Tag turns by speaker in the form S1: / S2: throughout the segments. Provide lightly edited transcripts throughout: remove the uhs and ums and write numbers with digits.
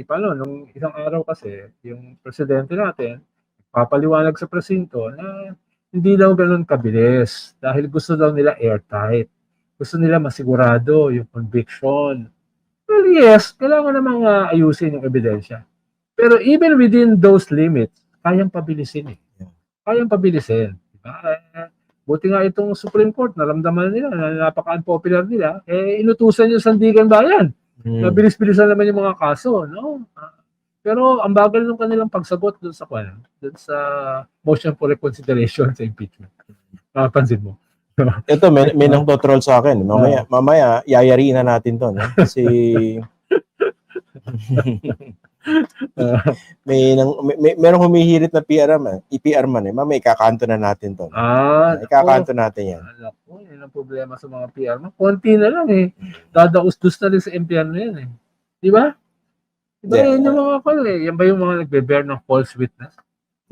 S1: paano nung isang araw kasi, yung presidente natin, papaliwanag sa presinto na hindi daw gano'n kabilis dahil gusto daw nila airtight. Gusto nila masigurado yung conviction. Well, yes, kailangan namang ayusin yung ebidensya. Pero even within those limits, kayang pabilisin eh. Kayang pabilisin. Diba? Buti nga itong Supreme Court, naramdaman nila na napaka-unpopular nila, inutusan yung Sandigan Bayan. Bilis-bilisan naman yung mga kaso, no? Pero ang bagal ng kanilang pagsagot dun sa motion for reconsideration sa impeachment. Napansin mo?
S2: Ito, may nang to-troll sa akin. Mamaya yayariin na natin to, no? Kasi merong humihirit na EPR man eh. Mamaya ikakanto na natin to. Ikakanto natin yan.
S1: Yun ang problema sa mga PR. Konti na lang eh. Dadaus-dus na rin sa impyerno yan eh. Di ba? Yan yung mga yan ba yung mga nagbe-bear ng false witness?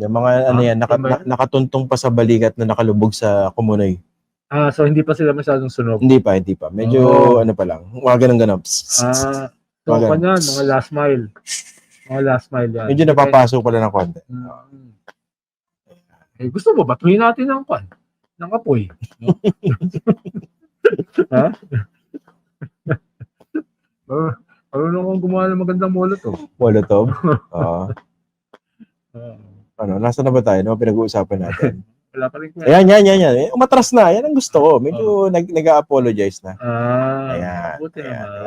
S2: Yung mga nakatuntong pa sa balikat na nakalubog sa kumunoy.
S1: So hindi pa sila masyadong sunog?
S2: Hindi pa. Medyo ano pa lang. Mga ganun-ganun.
S1: So kanyan, mga last mile. Mga last mile yan.
S2: Medyo napapasok pala ng konti.
S1: Gusto mo, batuhin natin ng apoy. No? Ha? Marunong kong gumawa ng magandang molotov.
S2: Molotov? Ano, nasa na ba tayo? Ano pinag-uusapan natin?
S1: Wala pa rin.
S2: Yan. Umatras na. Yan ang gusto ko. Medyo nag-a-apologize na. Ayan.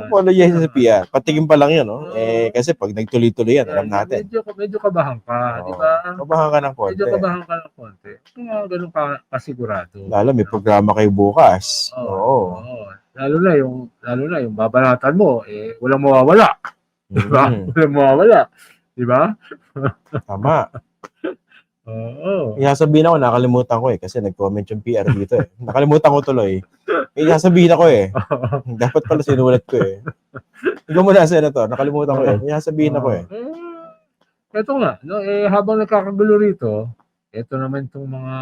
S2: Apologize sa PR. Patingin pa lang yun, no? Kasi pag nagtuloy-tuloy yan, alam natin.
S1: Medyo kabahan ka, di ba?
S2: Kabahan ka ng konti.
S1: Medyo kabahan ka ng konti. Kung ganun ka kasigurado.
S2: Lalo, may programa kayo bukas. Oo.
S1: Lalo na yung babanatan mo, walang mawawala. Di ba? Walang mawawala. Di ba?
S2: Tama.
S1: Oo.
S2: Sasabihin ako, nakalimutan ko kasi nag-comment yung PR dito eh. Nakalimutan ko tuloy. Sasabihin ako Dapat pala sinulat ko Ikaw mo na, Senator, nakalimutan ko Sasabihin ako
S1: Ito nga, no, habang nagkakagulo rito, ito naman itong mga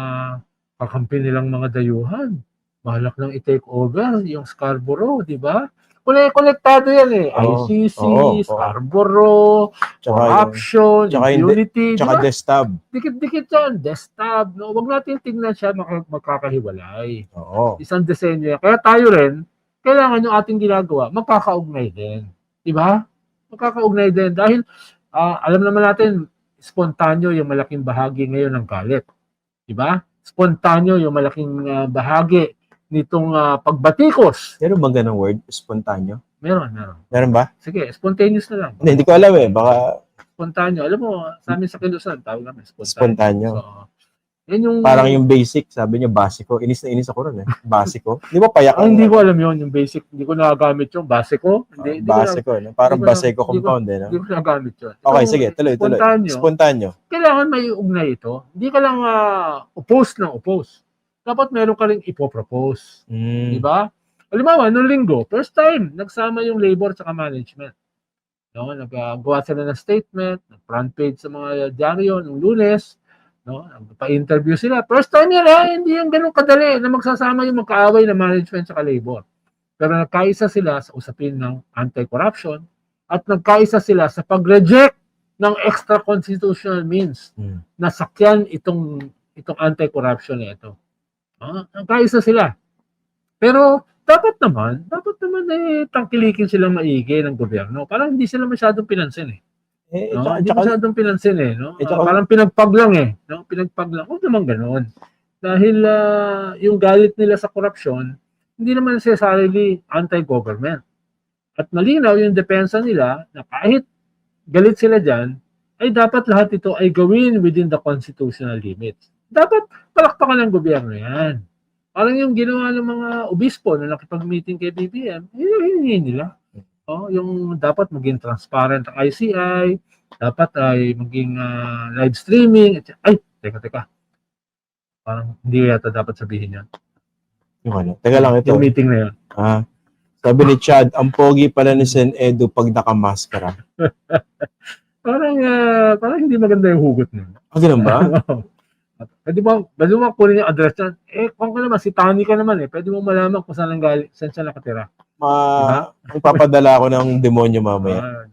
S1: kakampi nilang mga dayuhan. Mahalak nang i-take over yung Scarborough, di ba? Konektado yan ICC, Scarborough, corruption, impunity.
S2: Tsaka Destab.
S1: Dikit-dikit yan. Destab. No? Huwag natin tingnan siya magkakahiwalay. Isang disenyo yan. Kaya tayo rin, kailangan yung ating ginagawa, magkakaugnay din. Diba? Magkakaugnay din. Dahil, alam naman natin, spontanyo yung malaking bahagi ngayon ng galit. Diba? Spontanyo yung malaking bahagi nitong pagbatikos.
S2: Meron ba ganang word? Spontanyo?
S1: Meron.
S2: Meron ba?
S1: Sige, spontaneous na lang.
S2: Hindi ko alam Baka...
S1: Spontanyo. Alam mo, sa amin sa Kilusan, tawag namin
S2: spontanyo.
S1: So, yan yung...
S2: Parang yung basic, sabi niya, basiko. Inis na inis ako ron Basiko. Di ba payak?
S1: Hindi ko alam yun, yung basic. Hindi ko nagagamit yung basiko.
S2: Basiko. Parang basiko compound
S1: Hindi ko nagagamit yun.
S2: Okay, sige. Tuloy. Spontanyo.
S1: Kailangan may ugnay ito. Hindi ka lang oppose ng oppose. Dapat meron ka rin ipopropose. Di ba? Halimbawa, nung linggo, first time, nagsama yung labor at management. No? Naggawa sila ng statement, front page sa mga dyaryo nung Lunes, no? Pa-interview sila. First time yan, hindi yung ganun kadali na magsasama yung magkaaway na management at labor. Pero nagkaisa sila sa usapin ng anti-corruption at nagkaisa sila sa pag-reject ng extra-constitutional means na sakyan itong anti-corruption na ito. Nagkaisa sila. Pero dapat naman tangkilikin silang maigi ng gobyerno. Parang hindi sila masyadong pinansin hindi masyadong pinansin no? Parang pinagpag lang no? Pinagpag lang. Huwag naman ganoon. Dahil yung galit nila sa korupsyon, hindi naman necessarily anti-government. At malinaw yung depensa nila na kahit galit sila dyan, ay dapat lahat ito ay gawin within the constitutional limits. Dapat palakpakan ng gobyerno yan. Parang yung ginawa ng mga obispo na nakipag-meeting kay BBM, hindi nila. Yung dapat maging transparent ang ICI, dapat ay maging live streaming. Ay, teka. Parang hindi yata dapat sabihin yan.
S2: Teka lang ito.
S1: Yung meeting na yun.
S2: Sabi ni Chad, ang pogi pala ni Sen Edu pag nakamaskara.
S1: Parang hindi maganda yung hugot nun.
S2: Ganun ba?
S1: Pwede mo kunin yung address yan. Kung ka naman, si Tani ka naman pwede mo malaman kung saan siya nakatira.
S2: Ipapadala ako ng demonyo mamaya.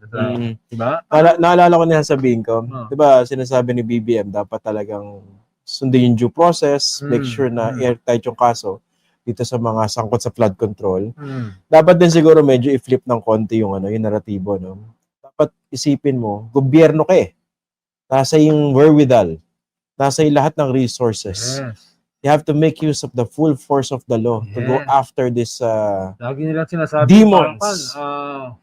S1: Diba?
S2: Naalala ko na sabihin ko,
S1: Oh.
S2: diba sinasabi ni BBM, dapat talagang sundin yung due process, make sure na airtight yung kaso dito sa mga sangkot sa flood control. Dapat din siguro medyo i-flip ng konti yung yung naratibo, no? Dapat isipin mo, gobyerno ka eh. Nasa yung wherewithal, nasa yung lahat ng resources.
S1: Yes.
S2: You have to make use of the full force of the law to go after this
S1: lagi nilang sinasabi
S2: demons.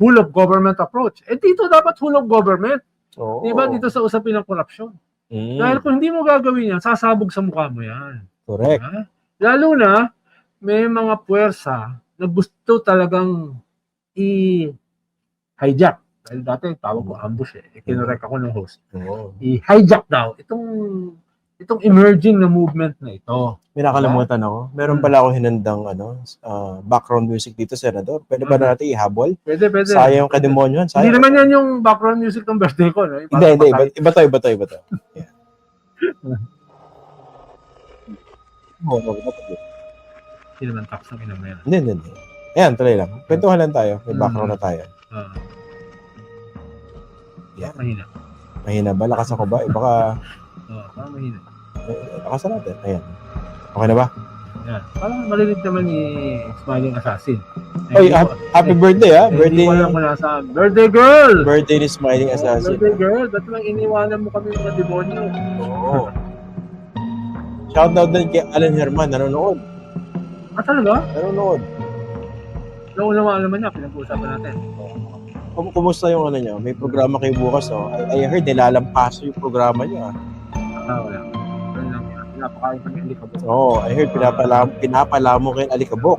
S1: Whole of government approach. Dito dapat whole of government.
S2: Oo.
S1: Diba? Dito sa usapin ng korupsyon. Dahil kung hindi mo gagawin yan, sasabog sa mukha mo yan.
S2: Correct.
S1: Diba? Lalo na, may mga puwersa na gusto talagang i-hijack. Dahil dati, tawag ko ambush eh. Kinorek ako ng host. I-hijack daw itong emerging na movement na ito.
S2: May nakalimutan ako. Meron pala ako hinandang background music dito, Senador. Pwede ba natin ihabol?
S1: Pwede.
S2: Sayang yung kademonyon.
S1: Hindi naman yan yung background music ng birthday ko. No?
S2: Hindi. Iba to. Yeah.
S1: Hindi naman tax ng inang yan.
S2: Hindi. Ayan, tuloy lang. Kwentuhan lang tayo. May background na tayo.
S1: Yeah.
S2: Mahina ba? Lakas ako ba? Baka...
S1: parang mahina.
S2: Lakasan natin. Ayan. Okay na ba?
S1: Yan. Parang marinig naman ni Smiling Assassin.
S2: Oy, happy birthday ha? Birthday.
S1: Hindi ko alam kung nasaan. Birthday girl!
S2: Birthday ni Smiling Assassin.
S1: Birthday girl. Ba't lang iniwanan mo kami mga demonyo?
S2: Oo. Shoutout din kay Alan Herman. Nanonood.
S1: Talaga?
S2: Nanonood.
S1: Naunawaan naman niya. Pinag-uusapan natin.
S2: Kumusta yung niya? May programa kayo bukas, oh. I heard nilalampaso yung programa niya.
S1: Wala. Pinapakain kami alikabok.
S2: Oo, I heard pinapalamo kayo alikabok.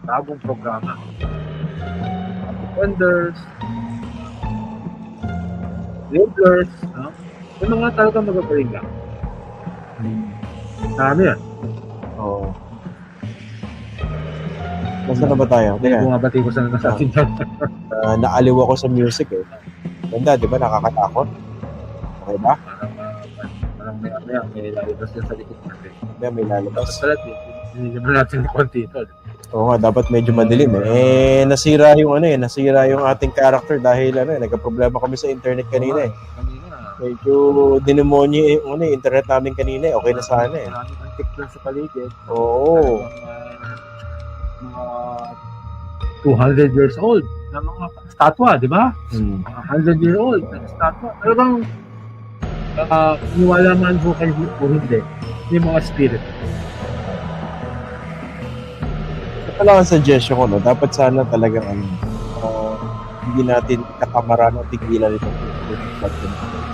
S1: Bagong programa. Wonders, Labelers, no? Yung mga talagang magagaling lang. Marami yan.
S2: Oo. Basta na ba tayo? Teka,
S1: Bumabati ko sa nasasin dyan.
S2: naaliw ako sa music eh. Ganda, di ba? Nakakatakot. Okay ba?
S1: Parang may lalabas yan sa likod natin.
S2: May lalabas.
S1: Dapat pala, hindi naman natin konti ito.
S2: Oo nga, dapat medyo madilim eh. Nasira yung nasira yung ating character dahil nagka-problema kami sa internet kanina eh. Medyo dinemonyo yung internet namin kanina eh. Okay na sana eh.
S1: Maraming antik lang sa paligid.
S2: Oo.
S1: Mga 200 years old na mga statwa, di ba? Mga 100-year-old na statwa. Pero bang niwala man po kayo o hindi, yung mga spirit.
S2: Ito lang ang suggestion ko, no? Dapat sana talagang hindi natin katamaran o tigilan ito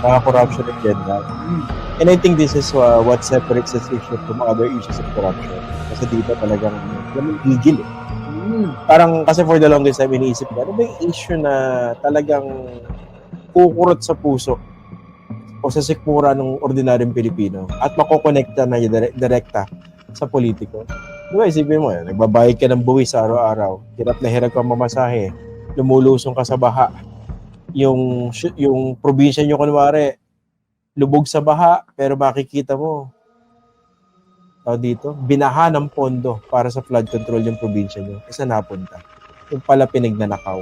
S2: mga corruption agenda. And I think this is what separates this issue from other issues of corruption. Kasi dito talagang igil eh. Parang kasi for the longest time iniisip ko, ano ba yung issue na talagang kukurot sa puso o sa sikmura ng ordinaryong Pilipino at makokonekta na direkta sa politiko? Diba, isipin mo, nagbabayad ka ng buwis araw-araw, hirap na hirap ka mamasahe, lumulusong ka sa baha, yung probinsya nyo kunwari, lubog sa baha, pero makikita mo, dito, binaha ng pondo para sa flood control yung probinsya nyo. Isa napunta. Yung pala pinagnanakaw.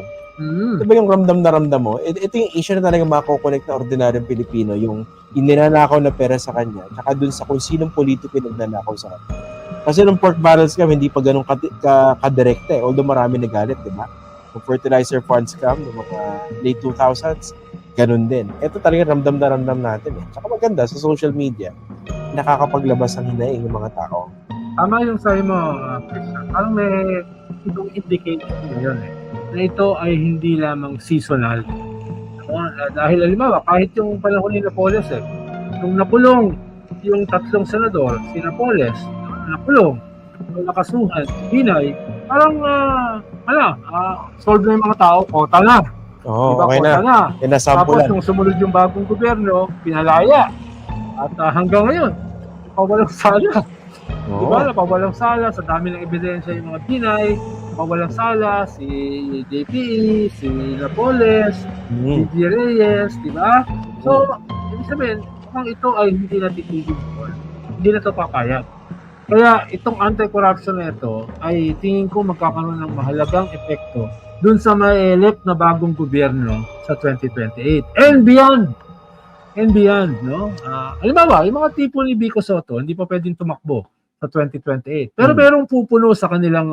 S2: Diba yung ramdam na ramdam mo? Ito yung issue na talaga makakokonect na ordinaryong Pilipino, yung ninanakaw na pera sa kanya, tsaka dun sa kung sinong politiko yung nagnanakaw sa kanya. Kasi nung pork barrel scam, hindi pa ganun kadirekta eh. Although marami nagalit, diba? Yung fertilizer fund scam, yung mga late 2000s, ganun din. Ito talaga ramdam na ramdam natin eh. Tsaka maganda sa social media, nakakapaglabas ang hinaing ng mga tao.
S1: Tama yung sabi mo, Christian. Parang may ibang indication yun eh. Na ito ay hindi lamang seasonal. Dahil halimbawa, kahit yung panahon ni Napoles eh, nung nakulong yung 3 senador, si Napoles, nakulong, nung nakasuhan, Binay, parang, solve na yung mga tao, kota na.
S2: Oo,
S1: diba,
S2: okay na.
S1: Tapos nung sumunod yung bagong gobyerno, pinalaya. At hanggang ngayon, napawalang sala. Diba? Napawalang sala sa dami ng ebidensya yung mga Binay, napawalang sala si JPE, si Napoles, si G. Reyes, diba? So, ibig sabihin, kung ito ay hindi natin titigil, hindi na ito papayag. Kaya itong anti-corruption na ito ay tingin ko magkakaroon ng mahalagang epekto dun sa ma-elect na bagong gobyerno sa 2028 and beyond. And beyond, no? Halimbawa, yung mga tipo ni Vico Soto, hindi pa pwedeng tumakbo sa 2028. Pero merong pupuno sa kanilang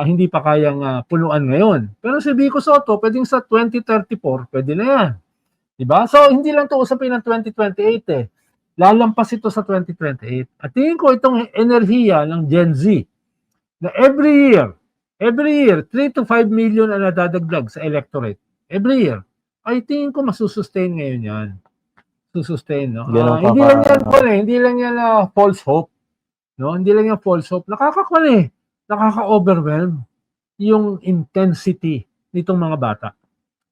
S1: hindi pa kayang punuan ngayon. Pero si Vico Soto, pwedeng sa 2034, pwede na yan. Diba? So, hindi lang ito usapin ng 2028 eh. Lalampas ito sa 2028. At tingin ko itong enerhiya ng Gen Z na every year, 3 to 5 million ang nadadagdag sa electorate. Every year. Ay tingin ko masusustain ngayon yan. Susustain, no? Hindi lang yan hindi lang yan false hope. No? Hindi lang yan false hope. Nakaka-overwhelm yung intensity nitong mga bata.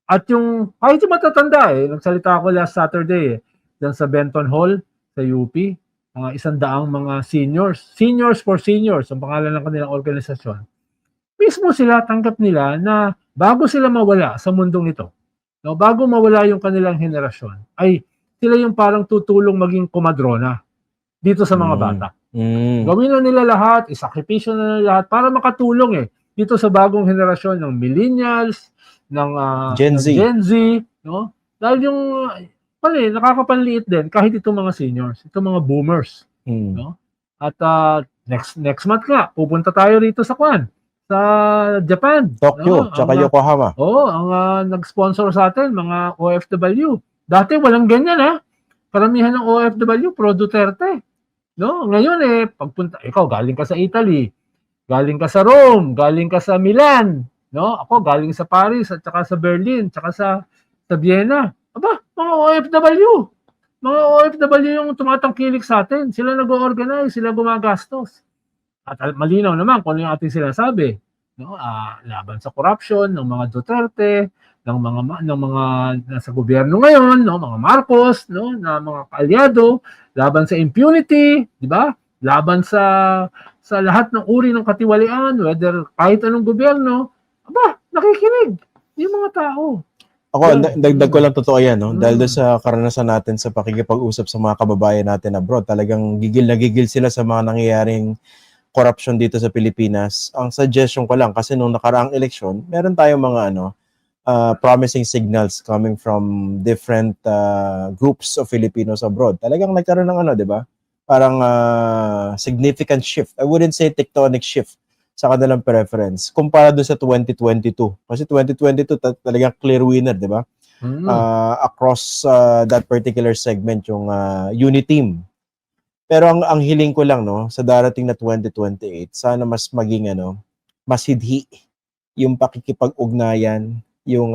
S1: At yung, kahit yung matatanda nagsalita ako last Saturday dyan sa Benton Hall, sa UP, mga 100 mga seniors for seniors, ang pangalan ng kanilang organisasyon. Mismo sila, tanggap nila na bago sila mawala sa mundong ito, no, bago mawala yung kanilang henerasyon, ay sila yung parang tutulong maging komadrona dito sa mga bata. Gawin na nila lahat, isakripisyo na nila lahat para makatulong dito sa bagong henerasyon ng millennials, ng Gen Z, no? Dahil yung nakakapanliit din kahit itong mga seniors, itong mga boomers, no? At next month nga pupunta tayo rito sa Japan,
S2: Tokyo, tsaka Yokohama.
S1: Ang nag-sponsor sa atin mga OFW. Dati walang ganyan Karamihan ng OFW pro Duterte. No? Ngayon pagpunta ikaw galing ka sa Italy, galing ka sa Rome, galing ka sa Milan, no? Ako galing sa Paris at saka sa Berlin, saka sa Vienna. Aba, mga OFW. Mga OFW yung tumatangkilik sa atin. Sila nag-organize, sila gumagastos. At malinaw naman kung ano yung ating sinasabi, no? Laban sa corruption ng mga Duterte, ng mga nasa gobyerno ngayon, no, mga Marcos, no, na mga kaalyado, laban sa impunity, di ba? Laban sa lahat ng uri ng katiwalian, whether kahit anong gobyerno, nakikinig yung mga tao.
S2: Ako, dagdag ko lang totoo yan, no? Dahil doon sa karanasan natin sa pakikipag-usap sa mga kababayan natin abroad, talagang gigil na gigil sila sa mga nangyayaring corruption dito sa Pilipinas. Ang suggestion ko lang, kasi nung nakaraang eleksyon, meron tayong mga promising signals coming from different groups of Filipinos abroad. Talagang nagkaroon ng di ba? Parang significant shift. I wouldn't say tectonic shift sa kanilang preference kumpara doon sa 2022. Kasi 2022 talagang clear winner, di ba? Across that particular segment, yung Uniteam. Pero ang hiling ko lang, no, sa darating na 2028, sana mas maging masidhi yung pakikipag-ugnayan, yung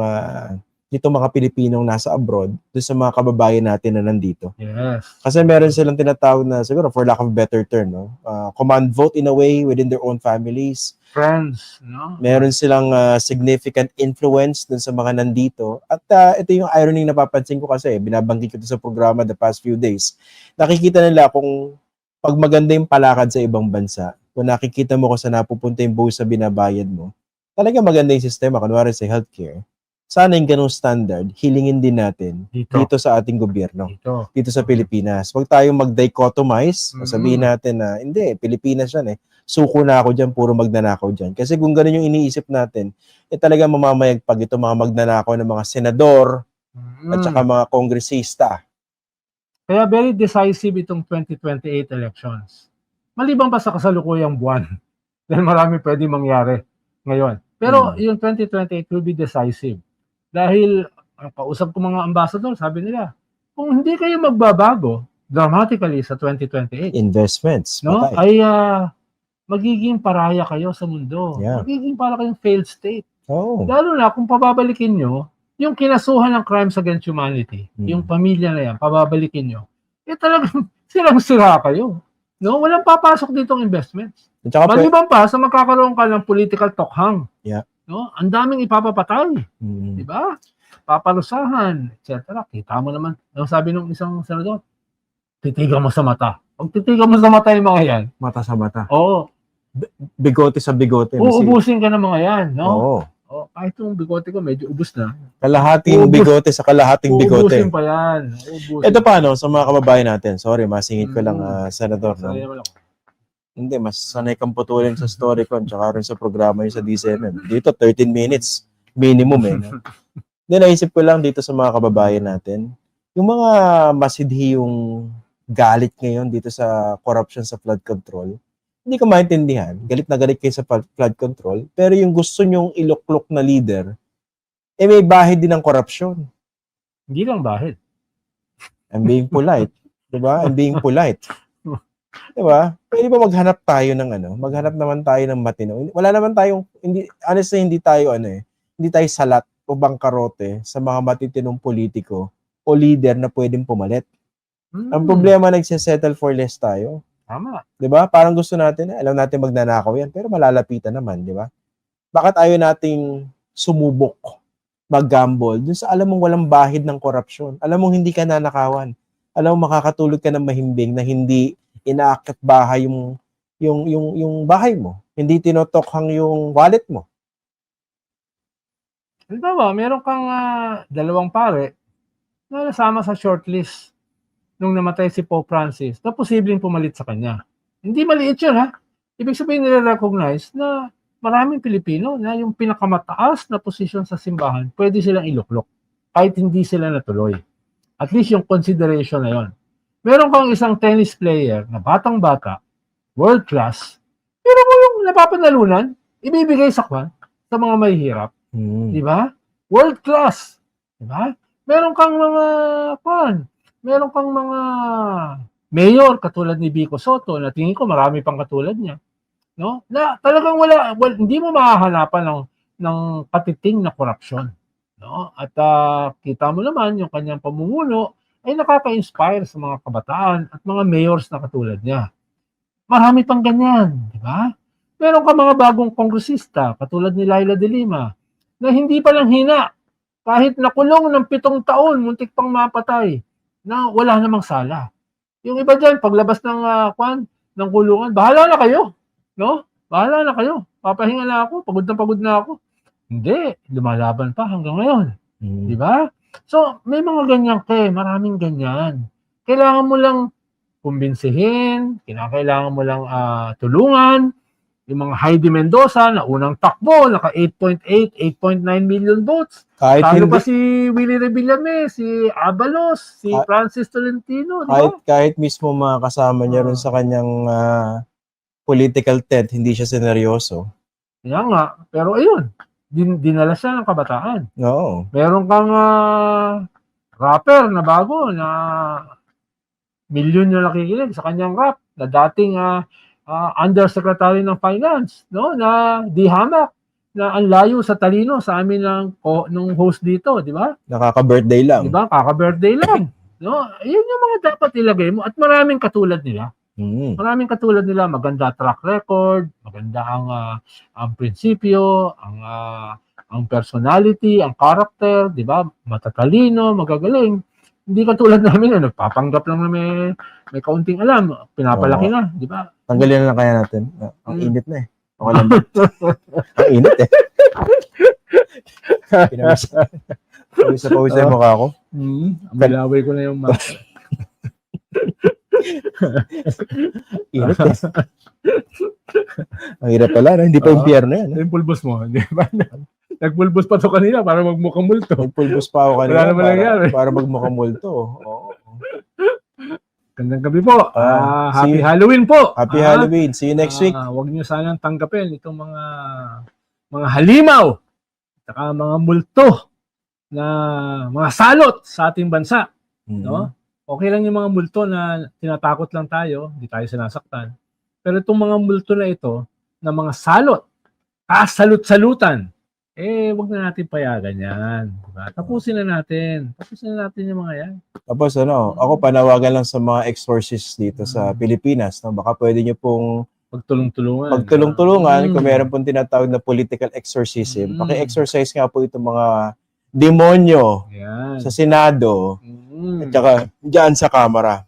S2: dito mga Pilipinong nasa abroad, doon sa mga kababayan natin na nandito.
S1: Yes.
S2: Kasi meron silang tinatawag na, siguro for lack of a better term, no, command vote in a way within their own families.
S1: Friends, no?
S2: Meron silang significant influence doon sa mga nandito. At ito yung irony na napapansin ko kasi, binabanggit ko ito sa programa the past few days. Nakikita nila kung pag maganda yung palakad sa ibang bansa, kung nakikita mo kung saan napupunta yung buwis sa binabayad mo, talaga maganda yung sistema, kunwari sa healthcare. Sana yung ganung standard, hilingin din natin dito sa ating gobyerno, dito sa Pilipinas. Huwag tayong mag-dichotomize, sabihin natin na, hindi, Pilipinas yan suko na ako dyan, puro magnanakaw dyan. Kasi kung ganun yung iniisip natin, talaga mamamayagpag ito mga magnanakaw ng mga senador at saka mga kongresista.
S1: Kaya very decisive itong 2028 elections. Maliban pa sa kasalukuyang buwan, dahil marami pwede mangyari ngayon. Pero yung 2028 will be decisive. Dahil, ang kausap ko mga ambassador, sabi nila, kung hindi kayo magbabago dramatically sa 2028,
S2: investments,
S1: no, ay magiging paraya kayo sa mundo.
S2: Yeah.
S1: Magiging para kayong failed state.
S2: Oh.
S1: Lalo na kung pababalikin nyo, yung kinasuhan ng crimes against humanity, yung pamilya na yan, pababalikin nyo, talagang silang-sira kayo. No? Walang papasok ditong investments. Maliban pa sa magkakaroon ka ng political tokhang.
S2: Yeah.
S1: No? Ang daming ipapapatay. Di ba? Paparusahan, etc. Kita mo naman, ang sabi ng isang senador, titigan mo sa mata. Pag titigan mo sa mata yung mga yan.
S2: Mata sa mata.
S1: Oo.
S2: Bigote sa bigote.
S1: Uubusin ka ng mga yan. No?
S2: Oo.
S1: Kahit yung bigote ko, medyo ubus na.
S2: Kalahating bigote sa kalahating bigote.
S1: Uubusin pa yan.
S2: Ito pa, sa mga kababayan natin. Sorry, masingit ko lang, Senador. No? Hindi, mas sanay kang putulin sa Storycon tsaka rin sa programa yun sa DCMM. Dito, 13 minutes. Minimum eh. No? Then, naisip ko lang dito sa mga kababayan natin, yung mga masidhi yung galit ngayon dito sa corruption sa flood control, hindi ko maintindihan. Galit na galit kayo sa flood control, pero yung gusto nyong iluklok na leader, eh may bahid din ng korupsyon.
S1: Hindi lang bahid.
S2: I'm being polite. Diba? I'm being polite. Diba? Pwede ba maghanap tayo ng maghanap naman tayo ng matino. Wala naman tayong, honestly, hindi tayo hindi tayo salat o bangkarote sa mga matitinong politiko o leader na pwedeng pumalit. Ang problema, nagsisettle for less tayo.
S1: Tama.
S2: Diba? Parang gusto natin, alam natin magnanakaw yan, pero malalapitan naman, diba? Bakit ayaw nating sumubok, mag-gamble, dun sa alam mong walang bahid ng korupsyon, alam mong hindi ka nanakawan, alam mong makakatulog ka ng mahimbing na hindi inaakit bahay yung bahay mo, hindi tinotokhang yung wallet mo.
S1: Halimbawa, meron kang 2 pare na nasama sa shortlist nung namatay si Pope Francis na posibleng pumalit sa kanya. Hindi maliit yun, ha? Ibig sabihin nire-recognize na maraming Pilipino na yung pinakamataas na posisyon sa simbahan, pwede silang iluklok kahit hindi sila natuloy. At least yung consideration na yun. Meron kang isang tennis player na batang-bata, world class, pero mo yung napapanalunan, ibibigay sa mga mahihirap. Di ba? World class. Di ba? Meron kang meron kang mga mayor katulad ni Vico Soto na tingin ko marami pang katulad niya. No? Na talagang hindi mo mahahanapan ng katiting na korupsyon. No? At kita mo naman yung kanyang pamumuno ay nakaka-inspire sa mga kabataan at mga mayors na katulad niya. Marami pang ganyan, di ba? Meron ka mga bagong kongresista katulad ni Laila de Lima na hindi pa lang hina kahit nakulong ng 7 taon, muntik pang mapatay na wala namang sala. Yung iba dyan, paglabas ng kulungan, bahala na kayo. No? Bahala na kayo. Papahinga na ako, pagod na ako. Hindi, lumalaban pa hanggang ngayon. Di ba? So, may mga ganyan maraming ganyan. Kailangan mo lang kumbinsihin, kinakailangan mo lang tulungan. Yung mga Heidi Mendoza na unang takbo, naka 8.8, 8.9 million votes. Talo pa si Willie Revillame, si Abalos, si Francis Tolentino.
S2: Kahit mismo mga kasama niya rin sa kanyang political tent, hindi siya seneryoso.
S1: Kaya nga, pero ayun, dinala siya ng kabataan.
S2: Oo.
S1: Meron kang rapper na bago na milyon yung nakikinig sa kanyang rap na dating Undersecretary ng Finance, no, na di hamak, na ang layo sa talino sa amin ng host dito, di ba?
S2: Nakaka-birthday lang.
S1: Di ba? Kaka-birthday lang. No, yun yung mga dapat ilagay mo at maraming katulad nila. Maraming katulad nila, maganda track record, maganda ang prinsipyo, ang personality, ang character, di ba? Matatalino, magagaling. Hindi katulad namin na nagpapanggap lang na may kaunting alam, pinapalaki na, di ba?
S2: Tanggalin na lang kaya natin. Ang init na eh. Okay lang ba? Ang init eh. Pawis na yung mukha ko.
S1: Bilaway ko na yung mask.
S2: Init eh. Ang hirap pala, no? Hindi pa impyerno yan.
S1: Yung pulbos mo, di ba? Nagpulbos pa to kanina para magmukhang multo.
S2: Nagpulbos pa ako kanina
S1: Wala naman nangyari.
S2: para magmukhang multo. Oo.
S1: Gandang gabi po. Happy Halloween po.
S2: Happy Halloween. See you next week.
S1: Huwag niyo sanang tanggapin itong mga halimaw at mga multo na mga salot sa ating bansa. No? Okay lang yung mga multo na tinatakot lang tayo, hindi tayo sinasaktan. Pero itong mga multo na ito, na mga salot, kasalut-salutan, wag na natin payagan yan. Diba? Tapusin na natin yung mga yan.
S2: Tapos ako panawagan lang sa mga exorcists dito sa Pilipinas. No? Baka pwede nyo pong pagtulong-tulungan kung meron pong tinatawag na political exorcism. Paki-exorcise nga po itong mga demonyo sa Senado at saka dyan sa Kamara.